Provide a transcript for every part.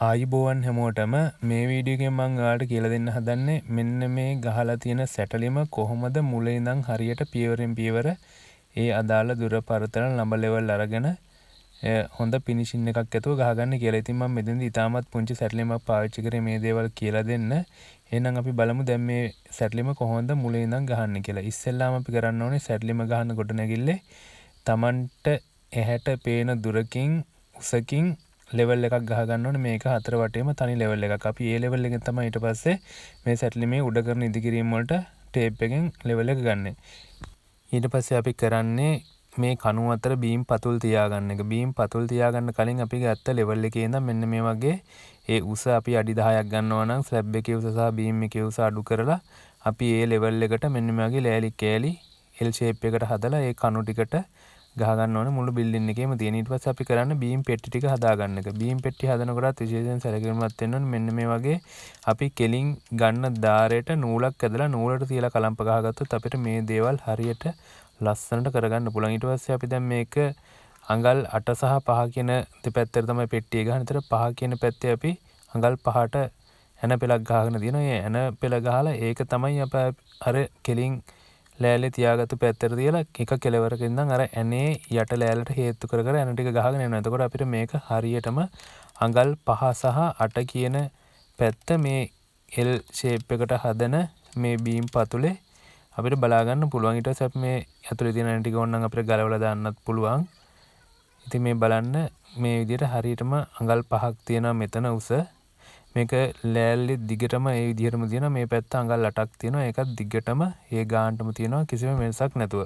ආයුබෝවන් හැමෝටම මේ වීඩියෝ එකෙන් මම ඔයාලට කියලා දෙන්න හදන්නේ මෙන්න මේ ගහලා තියෙන සැටලිම කොහොමද මුලින් ඉඳන් හරියට පියවරෙන් පියවර ඒ අදාළ දුර පරතල නම්බර් ලෙවල් අරගෙන හොඳ ෆිනිෂින් එකක් ඇතුව ගහගන්න කියලා. ඉතින් මම මෙතනදී ඉතාමත් පුංචි සැටලිමක් පාවිච්චි කරේ මේ දේවල් කියලා දෙන්න. එහෙනම් අපි බලමු දැන් මේ සැටලිම කොහොමද මුලින් ඉඳන් ගහන්නේ කියලා. ඉස්සෙල්ලාම අපි කරන්න ඕනේ සැටලිම ගහන කොට නැගිල්ලේ Tamanට ඇහැට පේන දුරකින් උසකින් level එකක් ගහ ගන්න ඕනේ. මේක හතර වටේම තනි level එකක්. අපි ඒ level එකෙන් තමයි ඊට පස්සේ මේ සැටලිමේ උඩ කරන ඉදිකිරීම වලට ටේප් එකෙන් level එක ගන්නෙ. ඊට පස්සේ අපි කරන්නේ මේ කණු අතර බීම් පතුල් තියාගන්න එක. බීම් පතුල් තියාගන්න කලින් අපි ගත්ත level එකේ ඉඳන් මෙන්න මේ වගේ ඒ උස අපි අඩි 10ක් ගන්නවා නම් ස්ලැබ් එකේ උස සහ බීම් එකේ උස අඩු කරලා අපි ඒ level එකට මෙන්න මේ වගේ ලෑලි කෑලි L shape එකකට හදලා ඒ කණු ටිකට ගහ ගන්න ඕනේ මුළු බිල්ඩින් එකේම තියෙන. ඊට පස්සේ අපි කරන්නේ බීම් පෙට්ටි ටික හදා ගන්න එක. බීම් පෙට්ටි හදනකොටත් විශේෂයෙන් සැලකිලිමත් වෙන්න ඕනේ. මෙන්න මේ වගේ අපි කෙලින් ගන්න දාරයට නූලක් ඇදලා නූලට තියලා කලම්ප ගහගත්තොත් අපිට මේ දේවල් හරියට ලස්සනට කරගන්න පුළුවන්. ඊට පස්සේ අපි දැන් මේක අඟල් 8 සහ 5 කියන දෙපැත්තට තමයි පෙට්ටිය ගහන්නේ. ඒතර 5 කියන පැත්තේ අපි අඟල් 5ට ඇන පෙලක් ගහගෙන තියෙනවා. ඒ ඇන පෙල ගහලා ඒක තමයි අප අර කෙලින් ලෑල්ලේ තියාගත්තු පැත්තට තියලා එක කෙලවරක ඉඳන් අර ඇනේ යට ලෑල්ලට හේතු කර කර ඇන ටික ගහගෙන යනවා. එතකොට අපිට මේක හරියටම අඟල් 5 සහ 8 කියන පැත්ත මේ L shape එකට හදන මේ බීම් පතුලේ අපිට බලා ගන්න පුළුවන්. ඊට පස්සේ අපි මේ ඇතුලේ තියෙන ඇන ටික ඕනනම් අපිට ගලවලා දාන්නත් පුළුවන්. ඉතින් මේ බලන්න මේ විදිහට හරියටම අඟල් 5ක් තියෙනවා මෙතන උස. මේක ලෑල්ලේ දිගටම ඒ විදිහටම තියෙනවා. මේ පැත්ත අඟල් 8ක් තියෙනවා. ඒකත් දිගටම ඒ ගානටම තියෙනවා කිසිම වෙනසක් නැතුව.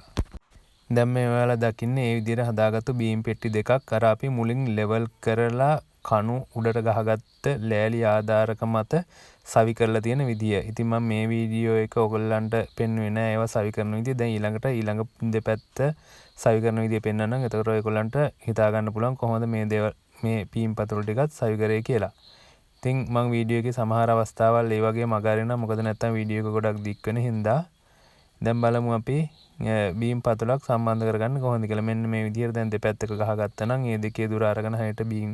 දැන් මේ ඔයාලා දකින්නේ මේ විදිහට හදාගත්තු බීම් පෙට්ටි දෙකක්. අර අපි මුලින් ලෙවල් කරලා කණු උඩට ගහගත්ත ලෑලි ආධාරක මත සවි කරලා තියෙන විදිය. ඉතින් මම මේ වීඩියෝ එක ඔයගොල්ලන්ට පෙන්වුවේ නෑ ඒවා සවි කරන විදිය. දැන් ඊළඟ දෙපැත්ත සවි කරන විදිය පෙන්වන්නම්. එතකොට ඔයගොල්ලන්ට හිතා ගන්න පුළුවන් කොහොමද මේ දේවල් මේ බීම් පතුල් ටිකත් සවි කරේ කියලා. ඉතින් මම වීඩියෝ එකේ සමහර අවස්ථාවල් ඒ වගේ මගහරිනවා. මොකද නැත්තම් වීඩියෝ එක ගොඩක් දික් වෙන හින්දා. දැන් බලමු අපි බීම් පතුලක් සම්බන්ධ කරගන්න කොහොමද කියලා. මෙන්න මේ විදිහට දැන් දෙපැත්තක ගහගත්තා නම් මේ දෙකේ දුර අරගෙන හරියට බීම්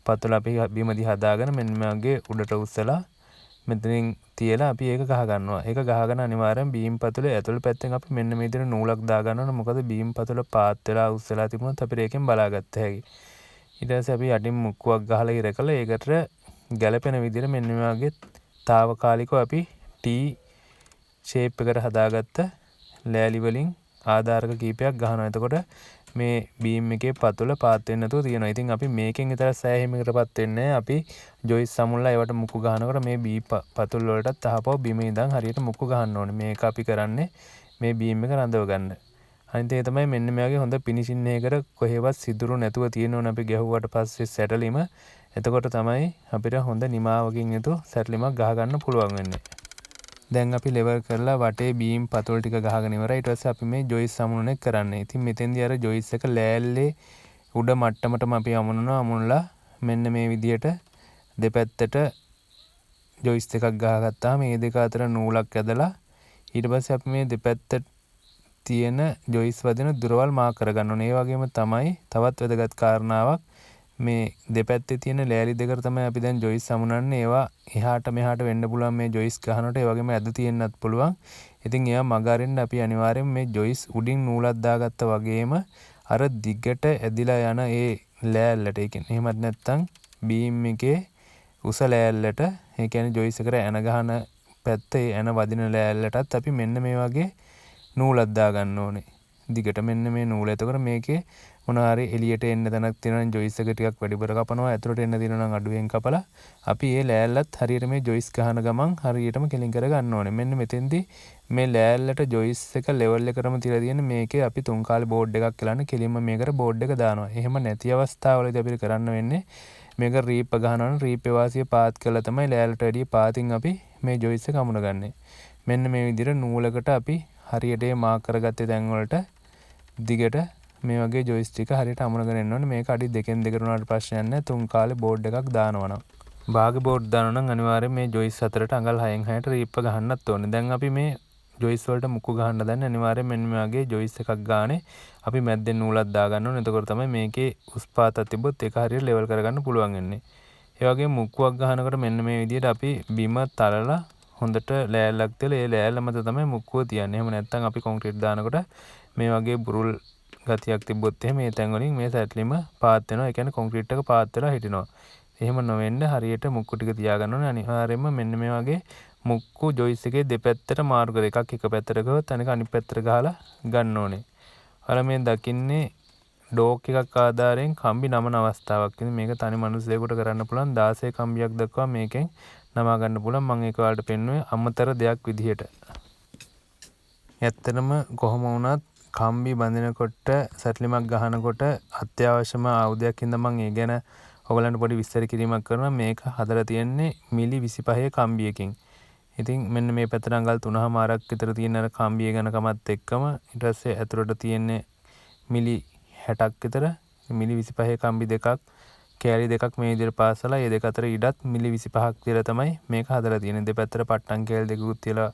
පතුල අපි බීම දිහා දාගෙන මෙන්න මේ වගේ උඩට උස්සලා මෙතනින් තියලා අපි ඒක ගහ ගන්නවා. ඒක ගහගෙන අනිවාර්යෙන් බීම් පතුලේ ඇතුළේ පැත්තෙන් අපි මෙන්න මේ විදිහට නූලක් දා ගන්නවා. මොකද බීම් පතුල පාත් වෙලා උස්සලා තිබුණොත් අපිට ඒකෙන් බලාගත්ත හැකියි. ඊට පස්සේ අපි යටින් මුක්කුවක් ගහලා ඉර කළා. ඒකට ගැලපෙන විදිහට මෙන්න මේ වගේ తాවකාලිකව අපි T shape එකට හදාගත්ත ලෑලි වලින් ආධාරක කීපයක් ගහනවා. එතකොට මේ බීම් එකේ පතුල පාත් වෙන්නේ නැතුව තියෙනවා. ඉතින් අපි මේකෙන් විතර සෑහීමකටපත් වෙන්නේ නැහැ. අපි ජොයිස් සමුල්ලා ඒවට මුක්කු ගහනකොට මේ බී පතුල් වලටත් අහපව බිමේ ඉඳන් හරියට මුක්කු ගහන්න ඕනේ. මේක අපි කරන්නේ මේ බීම් එක රඳව ගන්න. අනිත් එක තමයි මෙන්න මේ වගේ හොඳ ෆිනිෂින් එකකට කොහෙවත් සිදුරු නැතුව තියෙන ඕනේ අපි ගැහුවට පස්සේ සැටලිම. එතකොට තමයි අපිට හොඳ නිමාවකින් යුතු සැටලිමක් ගහ ගන්න පුළුවන් වෙන්නේ. දැන් අපි ලෙවල් කරලා වටේ බීම් පතුල් ටික ගහගෙන ඉවරයි. ඊට පස්සේ අපි මේ ජොයිස් සමුනන කරන්නේ. ඉතින් මෙතෙන්දී අර ජොයිස් එක ලෑල්ලේ උඩ මට්ටමටම අපි අමුණනවා. අමුණලා මෙන්න මේ විදියට දෙපැත්තට ජොයිස් එකක් ගහගත්තාම මේ දෙක අතර නූලක් ඇදලා ඊට පස්සේ අපි මේ දෙපැත්තට තියෙන ජොයිස් වදින දුරවල් මාක් කරගන්න ඕනේ. ඒ වගේම තමයි තවත් වැදගත් කාරණාවක් මේ දෙපැත්තේ තියෙන ලෑලි දෙකට තමයි අපි දැන් ජොයිස් සමුනන්නේ. ඒවා එහාට මෙහාට වෙන්න පුළුවන් මේ ජොයිස් ගහනකොට. ඒ වගේම ඇද තියෙන්නත් පුළුවන්. ඉතින් ඒවා මග අරින්න අපි අනිවාර්යෙන් මේ ජොයිස් උඩින් නූලක් දාගත්තා වගේම අර දිගට ඇදිලා යන ඒ ලෑල්ලට, ඒ කියන්නේ එහෙමත් නැත්නම් බීම් එකේ උස ලෑල්ලට, ඒ කියන්නේ ජොයිස් එකට ඇන ගහන පැත්ත ඒ ඇන වදින ලෑල්ලටත් අපි මෙන්න මේ වගේ නූලක් දා ගන්න ඕනේ. දිගට මෙන්න මේ නූල. එතකොට මේකේ මොනවා හරි එළියට එන්න තැනක් තියෙනවා නම් ජොයිස් එක ටිකක් වැඩිපුර කපනවා. ඇතුළට එන්න තියෙනවා නම් අඩුවෙන් කපලා අපි මේ ලෑල්ලත් හරියට මේ ජොයිස් ගහන ගමන් හරියටම කෙලින් කර ගන්න ඕනේ. මෙන්න මෙතෙන්දී මේ ලෑල්ලට ජොයිස් එක ලෙවල් එකටම තියලා තියෙන මේකේ අපි තුන් කාලේ බෝඩ් එකක් කලන්න කෙලින්ම මේකට බෝඩ් එක දානවා. එහෙම නැති අවස්ථාවලදී අපිට කරන්න වෙන්නේ මේක රීප් ගහනවා නම් රීපේ වාසිය පාත් කරලා තමයි ලෑල්ලට වැඩි පාතින් අපි මේ ජොයිස් එක අමුණගන්නේ. මෙන්න මේ විදිහට නූලකට අපි හරියට මාක් කරගත්තේ තැන් වලට දිගට මේ වගේ ජොයිස් ටික හරියට අමුණගෙන එන්න ඕනේ. මේක අඩි 2කින් 2කට උනාට ප්‍රශ්නයක් නැහැ. තුන් කාලේ බෝඩ් එකක් දානවා නම්. භාග බෝඩ් දානවා නම් අනිවාර්යෙන් මේ ජොයිස් අතරට අඟල් 6න් 6ට රීප් ගහන්නත් ඕනේ. දැන් අපි මේ ජොයිස් වලට මුක්කු ගහන්න දන්නේ අනිවාර්යෙන් මෙන්න මේ වගේ ජොයිස් එකක් ගානේ අපි මැද්දෙන් නූලක් දා ගන්න ඕනේ. එතකොට තමයි මේකේ උස් පාතක් තිබ්බොත් ඒක හරියට ලෙවල් කරගන්න පුළුවන් වෙන්නේ. ඒ වගේ මුක්කුවක් ගහනකොට මෙන්න මේ විදිහට අපි බිම තලලා හොඳට ලෑල්ලක් තියලා ඒ ලෑල්ල මත තමයි මුක්කුව තියන්නේ. එහෙම නැත්නම් අපි කොන්ක්‍රීට් දානකොට මේ වගේ බුරුල් ගතියක් තිබ්බොත් එහෙම මේ තැන් වලින් මේ සැටලිම පාත් වෙනවා. ඒ කියන්නේ කොන්ක්‍රීට් එක පාත් වෙලා හිටිනවා. එහෙම නොවෙන්න හරියට මුක්කු ටික තියාගන්න ඕනේ. අනිවාර්යයෙන්ම මෙන්න මේ වගේ මුක්කු ජොයිස් එකේ දෙපැත්තට මාරු කර එකක් එක පැත්තට ගහුවොත් අනික අනිත් පැත්තට ගහලා ගන්න ඕනේ. අර මේ දකින්නේ ඩෝක් එකක් ආධාරයෙන් කම්බි නමන අවස්ථාවක්. ඉතින් මේක තනි මිනිස්සෙකුට කරන්න පුළුවන් 16 කම්බියක් දක්වා මේකෙන් නමා ගන්න පුළුවන්. මම ඒක ඔයාලට පෙන්නුවේ අමතර දෙයක් විදිහට. ඇත්තටම කොහොම වුණත් කම්බි බඳිනකොට සැටලිමක් ගහනකොට අත්‍යවශ්‍යම ආයුධයක් හින්දා මම ඒ ගැන ඔයගලන්ට පොඩි විස්තර කිරීමක් කරනවා. මේක හදලා තියෙන්නේ මිලි 25 කම්බියකින්. ඉතින් මෙන්න මේ පැත්තට අඟල් 3මාරක් විතර තියෙන අර කම්බිය ගැන කමත් එක්කම ඊට පස්සේ ඇතුළට තියෙන්නේ මිලි 60ක් විතර මිලි 25 කම්බි දෙකක් කෑලි දෙකක් මේ විදිහට පාසලා ඒ දෙක අතර ඉඩත් මිලි 25ක් තියලා තමයි මේක හදලා තියෙන්නේ. දෙපැත්තට පට්ටම් කෑලි දෙකකුත් තියලා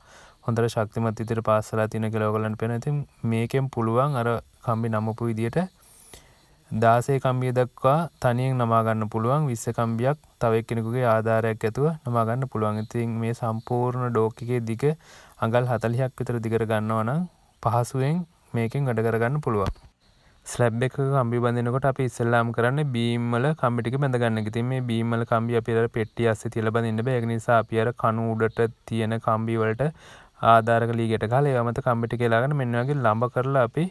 හොඳට ශක්තිමත් විදිහට පාසලා තියෙන කියලා ඔයගලන්ට පේනවා. ඉතින් මේකෙන් පුළුවන් අර කම්බි නමපු විදිහට 16 කම්බිය දක්වා තනියෙන් නමා ගන්න පුළුවන්. 20 කම්බියක් තව එක්කෙනෙකුගේ ආධාරයක් ඇතුව නමා ගන්න පුළුවන්. ඉතින් මේ සම්පූර්ණ ඩෝක් එකේ දිග අඟල් 40ක් විතර දිගට ගන්නවා නම් පහසුවෙන් මේකෙන් වැඩ කරගන්න පුළුවන්. ස්ලැබ් එකක කම්බි බඳිනකොට අපි ඉස්සෙල්ලාම කරන්නේ බීම් වල කම්බි ටික බැඳ ගන්න එක. ඉතින් මේ බීම් වල කම්බි අපි අර පෙට්ටිය ඇස්සේ තියලා බඳින්න බෑ. ඒක නිසා අපි අර කණු උඩට තියෙන කම්බි වලට ආධාරක ලීගෙට ගහලා ඒව මත කම්බි ටික එලාගෙන මෙන්න වගේ ලම්බ කරලා අපි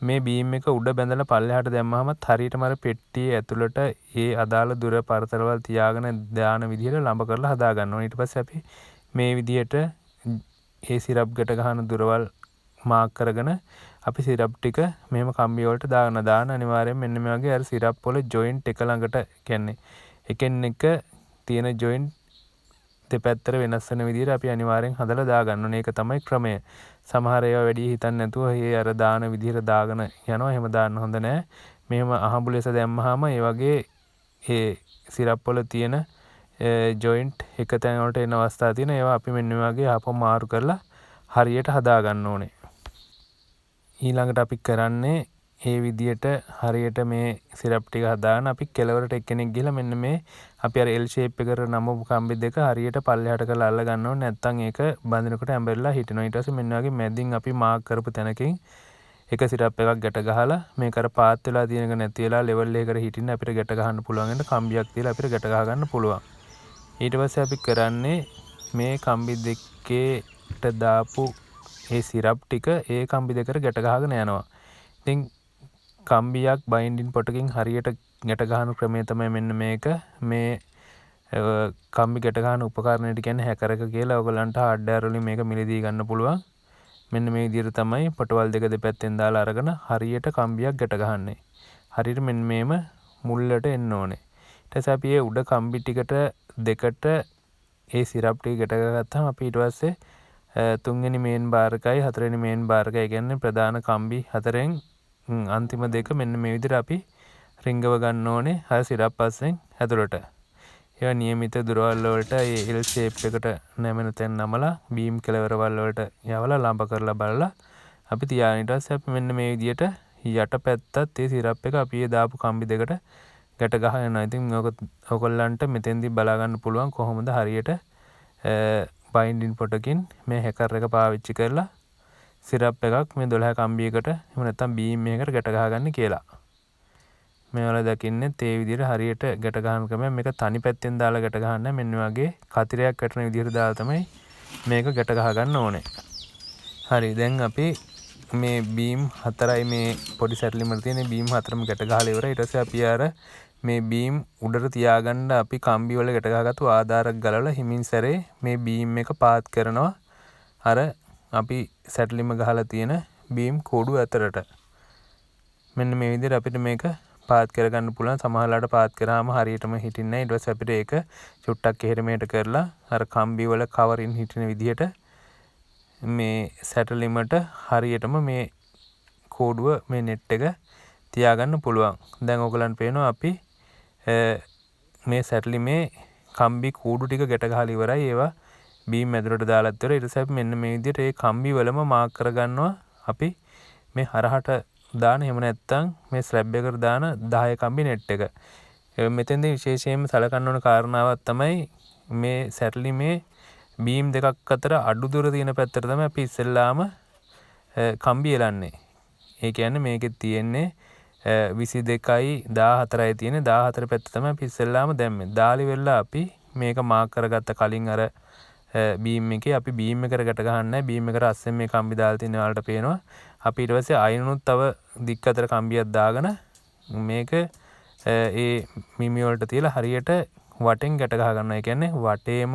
මේ බීම් එක උඩ බැඳලා පල්ලෙහාට දැම්මහම හරියටම අර පෙට්ටියේ ඇතුළට ඒ අදාළ දුර පරතරවල් තියාගෙන දාන විදිහට ලම්බ කරලා හදා ගන්න ඕනේ. ඊට පස්සේ අපි මේ විදිහට ඒ සිරප් ගැට ගන්න දුරවල් මාක් කරගෙන අපි සිරප් ටික මෙහෙම කම්බි වලට දාන අනිවාර්යයෙන් මෙන්න මේ වගේ අර සිරප් වල ජොයින්ට් එක ළඟට කියන්නේ එකෙන් එක තියෙන ජොයින්ට් දෙපැත්තට වෙනස් වෙන විදිහට අපි අනිවාර්යෙන් හදලා දා ගන්න ඕනේ. ඒක තමයි ක්‍රමය. සමහර ඒවා වැඩි හිතන්නේ නැතුව ඒ අර දාන විදිහට දාගෙන යනවා. එහෙම දාන්න හොඳ නැහැ. මෙහෙම අහඹු ලෙස දැම්මහම ඒ වගේ ඒ සිරප් වල තියෙන ජොයින්ට් එක තැන වලට එන අවස්ථා තියෙන ඒවා අපි මෙන්න මේ වගේ ආපහු මාරු කරලා හරියට හදා ගන්න ඕනේ. ඊළඟට අපි කරන්නේ ඒ විදියට හරියට මේ සිරප් ටික හදාගෙන අපි කෙලවරට එක්කෙනෙක් ගිහලා මෙන්න මේ අපි අර L shape එකට නමපු කම්බි දෙක හරියට පල්ලෙහාට කරලා අල්ල ගන්න ඕනේ. නැත්නම් ඒක බඳිනකොට ඇඹරිලා හිටිනවා. ඊට පස්සේ මෙන්න වගේ මැදින් අපි මාක් කරපු තැනකින් එක සිරප් එකක් ගැට ගහලා මේක අර පාත් වෙලා තියෙනක නැති වෙලා ලෙවල් එකකට හිටින්න අපිට ගැට ගහන්න පුළුවන් වෙන කම්බියක් තියලා අපිට ගැට ගහ ගන්න පුළුවන්. ඊට පස්සේ අපි කරන්නේ මේ කම්බි දෙකේට දාපු ඒ සිරප් ටික ඒ කම්බි දෙකට ගැට ගහගෙන යනවා. ඉතින් කම්බියක් බයින්ඩින් පොටකින් හරියට ගැට ගන්න ක්‍රමය තමයි මෙන්න මේක. මේ කම්බි ගැට ගන්න උපකරණයට කියන්නේ හැකර් එක කියලා. ඔයගලන්ට හાર્ඩ්වෙයාර් වලින් මේක මිලදී ගන්න පුළුවන්. මෙන්න මේ විදිහට තමයි පොටවල් දෙක දෙපැත්තෙන් දාලා අරගෙන හරියට කම්බියක් ගැට ගහන්නේ. හරියට මෙන්න මේම මුල්ලට එන්න ඕනේ. ඊට පස්සේ අපි මේ උඩ කම්බි ටිකට දෙකට ඒ සිරප් ටික ගැට ගහගත්තාම අපි ඊට පස්සේ තුන්වෙනි මේන් බාර් එකයි හතරවෙනි මේන් බාර් එකයි කියන්නේ ප්‍රධාන කම්බි හතරෙන් අන්තිම දෙක මෙන්න මේ විදිහට අපි රිංගව ගන්න ඕනේ අර සිරප් පස්සෙන් ඇතුළට. ඒවා નિયમિત දුරවල් වලට ඒ L shape එකට නැමෙන තැන් නමලා බීම් කෙලවරවල් වලට යවලා ලම්බ කරලා බලලා අපි තියාගෙන ඊට පස්සේ අපි මෙන්න මේ විදිහට යට පැත්තත් ඒ සිරප් එක අපි ඒ දාපු කම්බි දෙකට ගැට ගහනවා. ඉතින් ඔයගොල්ලන්ට මෙතෙන්දී බලා ගන්න පුළුවන් කොහොමද හරියට බයින්ඩින් පොටකින් මේ හැකර් එක පාවිච්චි කරලා සිරප් එකක් මේ 12 කම්බියකට එහෙම නැත්නම් බීම් එකකට ගැට ගහගන්න කියලා. මේවල දකින්නේ තේ විදිහට හරියට ගැට ගන්න ක්‍රමය. මේක තනි පැත්තෙන් දාලා ගැට ගහන්න මෙන්න වගේ කතිරයක් වැටෙන විදිහට දාලා තමයි මේක ගැට ගහ ගන්න ඕනේ. හරි දැන් අපි මේ බීම් හතරයි මේ පොඩි සැටලිම වල තියෙන බීම් හතරම ගැට ගහලා ඉවරයි. ඊට පස්සේ අපි අර මේ බීම් උඩට තියාගන්න අපි කම්බි වල ගැට ගහගත්තු ආධාරක ගලවලා හිමින් සැරේ මේ බීම් එක පාත් කරනවා අර අපි සැටලිම ගහලා තියෙන බීම් කෝඩු අතරට. මෙන්න මේ විදිහට අපිට මේක පාත් කරගන්න පුළුවන්. සමහරලාට පාත් කරාම හරියටම හිටින්නේ නැහැ. ඊට පස්සේ අපිට ඒක චුට්ටක් එහෙට මෙහෙට කරලා අර කම්බි වල කවරින් හිටින විදිහට මේ සැටලිමට හරියටම මේ කෝඩුව මේ net එක තියාගන්න පුළුවන්. දැන් ඔයගලන්ට පේනවා අපි මේ සැටලිමේ කම්බි කූඩු ටික ගැට ගහලා ඉවරයි. ඒවා බීම් ඇතුළට දාලාත් ඉවරයි. ඊට පස්සේ මෙන්න මේ විදිහට ඒ කම්බි වලම මාක් කරගන්නවා අපි මේ හරහට දාන එහෙම නැත්නම් මේ ස්ලැබ් එකට දාන 10 කම්බි net එක. මෙතෙන්දී විශේෂයෙන්ම සලකන්න ඕන කාරණාවක් තමයි මේ සැටලිමේ බීම් දෙකක් අතර අඩු දුර තියෙන පැත්තට තමයි අපි ඉස්සෙල්ලාම කම්බි එලන්නේ. ඒ කියන්නේ මේකේ තියෙන්නේ 22යි 14යි තියෙන්නේ 14 පැත්ත තමයි අපි ඉස්සෙල්ලාම දැම්මේ. දාලි වෙලා අපි මේක මාක් කරගත්ත කලින් අර බීම් එකේ අපි බීම් එකට ගැට ගහන්නේ බීම් එකට අස්සෙන් මේ කම්බි දාලා තියෙන ඔයාලට පේනවා. අපි ඊට පස්සේ අයිනුත් තව දික් අතර කම්බියක් දාගෙන මේක ඒ මිමි වලට තියලා හරියට වටෙන් ගැට ගහ ගන්නවා. ඒ කියන්නේ වටේම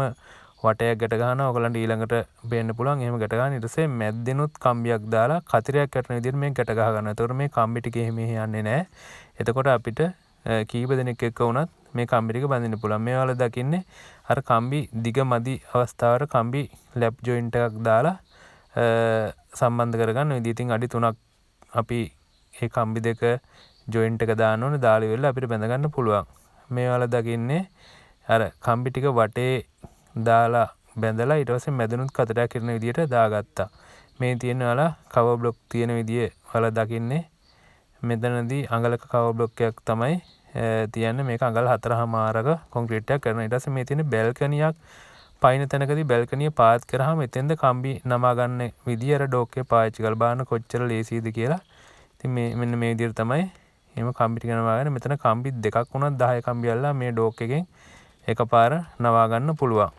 වටයක් ගැට ගන්නවා. ඔයගලන්ට ඊළඟට පේන්න පුළුවන්. එහෙම ගැට ගන්න ඊට පස්සේ මැද්දෙනුත් කම්බියක් දාලා කතිරයක් ගැටෙන විදිහට මේක ගැට ගහ ගන්නවා. ඒතකොට මේ කම්බි ටික එහෙම යන්නේ නැහැ. එතකොට අපිට කීප දෙනෙක් එක්ක වුණත් මේ කම්බි ටික බඳින්න පුළුවන්. මේ වල දකින්නේ අර කම්බි දිග මදි අවස්ථාවට කම්බි ලැප් ජොයින්ට් එකක් දාලා සම්බන්ධ කරගන්න විදිහ. ඉතින් අඩි 3ක් අපි මේ කම්බි දෙක ජොයින්ට් එක දාන්න ඕනේ. දාලා ඉවරලා අපිට බැඳ ගන්න පුළුවන්. මේ වල දකින්නේ අර කම්බි ටික වටේ දාලා බැඳලා ඊට පස්සේ මැදනුත් කතරයක් කරන විදිහට දාගත්තා. මේ තියෙන වල කවර් බ්ලොක් තියෙන විදිය වල දකින්නේ මෙතනදී අඟලක කවර් බ්ලොක් එකක් තමයි තියන්නේ. මේක අඟල් 4.5ක කොන්ක්‍රීට් එකක් කරනවා. ඊට පස්සේ මේ තියෙන බැල්කනියක් පයින් තැනකදී බැල්කනිය පාත් කරාම එතෙන්ද කම්බි නමා ගන්න විදිය අර ඩෝක් එකේ පාවිච්චි කරලා බලන්න කොච්චර ලේසියිද කියලා. ඉතින් මේ මෙන්න මේ විදිහට තමයි එහෙම කම්බි ටික නවාගෙන මෙතන කම්බි දෙකක් වුණත් 10 කම්බි අල්ලලා මේ ඩෝක් එකෙන් එකපාර නවා ගන්න පුළුවන්.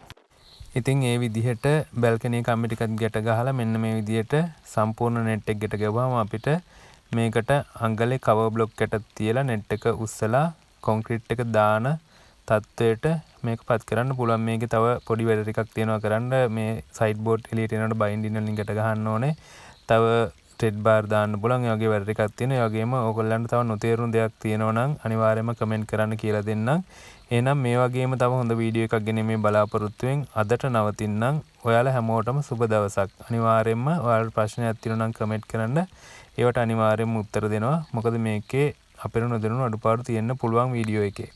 ඉතින් ඒ විදිහට බැල්කනි කම්බි ටිකත් ගැට ගහලා මෙන්න මේ විදිහට සම්පූර්ණ net එක ගැට ගවුවාම අපිට මේකට අඟලේ කවර් බ්ලොක් එකක් තියලා net එක උස්සලා කොන්ක්‍රීට් එක දාන තත්ත්වයට මේකපත් කරන්න පුළුවන්. මේකේ තව පොඩි වැඩ ටිකක් තියෙනවා කරන්න. මේ සයිඩ් බෝඩ් එළියට එනකොට බයින්ඩින් වලින් ගැට ගහන්න ඕනේ. තව ට්‍රෙඩ් බාර් දාන්න පුළුවන්. ඒ වගේ වැඩ ටිකක් තියෙනවා. ඒ වගේම ඕගොල්ලන්ට තව නොතේරුණු දෙයක් තියෙනවා නම් අනිවාර්යයෙන්ම කමෙන්ට් කරන්න කියලා දෙන්නම්. එහෙනම් මේ වගේම තව හොඳ වීඩියෝ එකක් ගෙන මේ බලාපොරොත්තුෙන් අදට නවතින්නම්. ඔයාලා හැමෝටම සුබ දවසක්. අනිවාර්යයෙන්ම ඔයාලට ප්‍රශ්නයක් තියෙනවා නම් කමෙන්ට් කරන්න. ඒවට අනිවාර්යයෙන්ම උත්තර දෙනවා. මොකද මේකේ අපිට නොදැනුණු අඩුපාඩු තියෙන්න පුළුවන් වීඩියෝ එකේ.